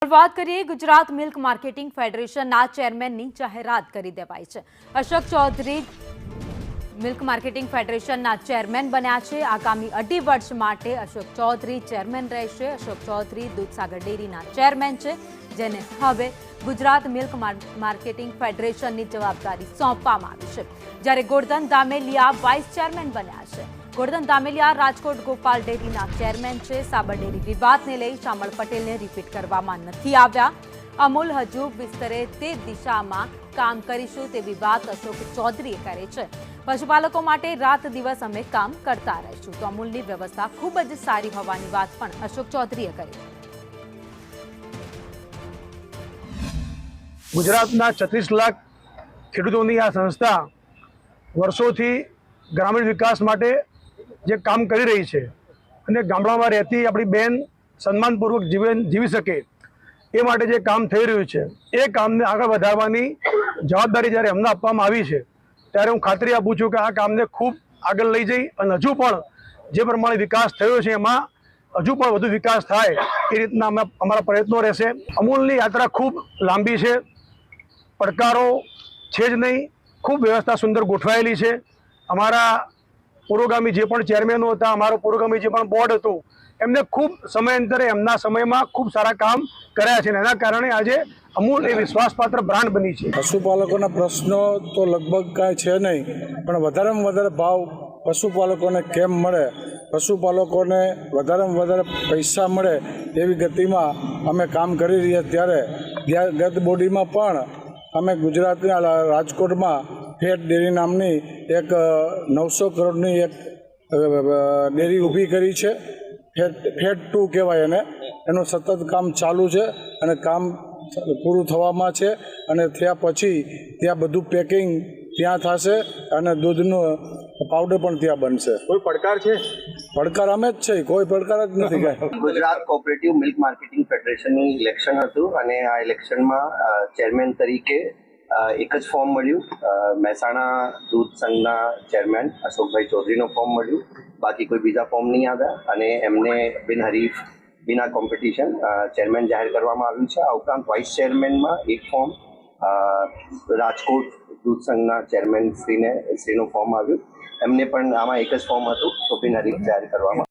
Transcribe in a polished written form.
આગળ વાત કરીએ, ગુજરાત મિલ્ક માર્કેટિંગ ફેડરેશનના ચેરમેનની જાહેરાત કરી દેવાઈ છે। અશોક ચૌધરી મિલ્ક માર્કેટિંગ ફેડરેશનના ચેરમેન બન્યા છે। આગામી 2.5 વર્ષ માટે અશોક ચૌધરી ચેરમેન રહેશે। અશોક ચૌધરી દૂધસાગર ડેરીના ચેરમેન છે, જેને હવે ગુજરાત મિલ્ક માર્કેટિંગ ફેડરેશનની જવાબદારી સોંપવામાં આવી છે, જ્યારે ગોરધન દામેલિયા વાઇસ ચેરમેન બન્યા છે। ગોરધન દામેલિયા રાજકોટ ગોપાલ ડેરીના ચેરમેન છે। સાબર ડેરી વિવાદને લઈ શામળ પટેલને રિપીટ કરવામાં નથી આવ્યા। અમૂલ હજુ વિસ્તરે તે દિશામાં કામ કરીશું તેવી વાત અશોક ચૌધરીએ કરી છે। પશુપાલકો માટે રાત દિવસ અમે કામ કરતા રહીશું, તો અમૂલની વ્યવસ્થા ખૂબ જ સારી હોવાની વાત પણ અશોક ચૌધરીએ કરી। ગુજરાતના 36 લાખ ખેડૂતોની આ સંસ્થા વર્ષોથી ગ્રામીણ વિકાસ માટે જે કામ કરી રહી છે અને ગામડામાં રહેતી આપણી બહેન સન્માનપૂર્વક જીવન જીવી શકે એ માટે જે કામ થઈ રહ્યું છે, એ કામને આગળ વધારવાની જવાબદારી જ્યારે અમને આપવામાં આવી છે, ત્યારે હું ખાતરી આપું છું કે આ કામને ખૂબ આગળ લઈ જઈ અને હજુ પણ જે પ્રમાણે વિકાસ થયો છે એમાં હજુ પણ વધુ વિકાસ થાય એ રીતના અમારા પ્રયત્નો રહેશે। અમૂલની યાત્રા ખૂબ લાંબી છે, પડકારો છે જ નહીં, ખૂબ વ્યવસ્થા સુંદર ગોઠવાયેલી છે। અમારા પૂર્વગામી જે પણ ચેરમેનો હતા, અમારું પૂર્વગામી જે પણ બોર્ડ હતું, એમને ખૂબ સમયાંતરે એમના સમયમાં ખૂબ સારા કામ કર્યા છે, અને એના કારણે આજે અમૂલ એ વિશ્વાસપાત્ર બ્રાન્ડ બની છે। પશુપાલકોના પ્રશ્નો તો લગભગ કાંઈ છે નહીં, પણ વધારેમાં વધારે ભાવ પશુપાલકોને કેમ મળે, પશુપાલકોને વધારેમાં વધારે પૈસા મળે એવી ગતિમાં અમે કામ કરી રહ્યા। ત્યારે ગત બોડીમાં પણ અમે ગુજરાતના રાજકોટમાં ફેટ ડેરી નામની એક 900 કરોડની એક ડેરી ઊભી કરી છે। ફેટ 2 કહેવાય એને, એનું સતત કામ ચાલુ છે અને કામ પૂરું થવામાં છે, અને થયા પછી ત્યાં બધું પેકિંગ ત્યાં થશે અને દૂધનો પાવડર પણ ત્યાં બનશે। કોઈ પડકાર છે? પડકાર અમે જ છે, કોઈ પડકાર જ નથી કાંઈ। ગુજરાત કોઓપરેટિવ મિલ્ક માર્કેટિંગ ફેડરેશનનું ઇલેક્શન હતું અને આ ઇલેક્શનમાં ચેરમેન તરીકે એક જ ફોર્મ મળ્યું। મહેસાણા દૂધ સંઘના ચેરમેન અશોકભાઈ ચૌધરીનું ફોર્મ મળ્યું, બાકી કોઈ બીજા ફોર્મ નહીં આવ્યા અને એમને બિનહરીફ બિના કોમ્પિટિશન ચેરમેન જાહેર કરવામાં આવ્યું છે। આ ઉપરાંત વાઇસ ચેરમેનમાં એક ફોર્મ રાજકોટ દૂધ સંઘના ચેરમેન શ્રીનું ફોર્મ આવ્યું, એમને પણ આમાં એક જ ફોર્મ હતું, તો બિનહરીફ જાહેર કરવામાં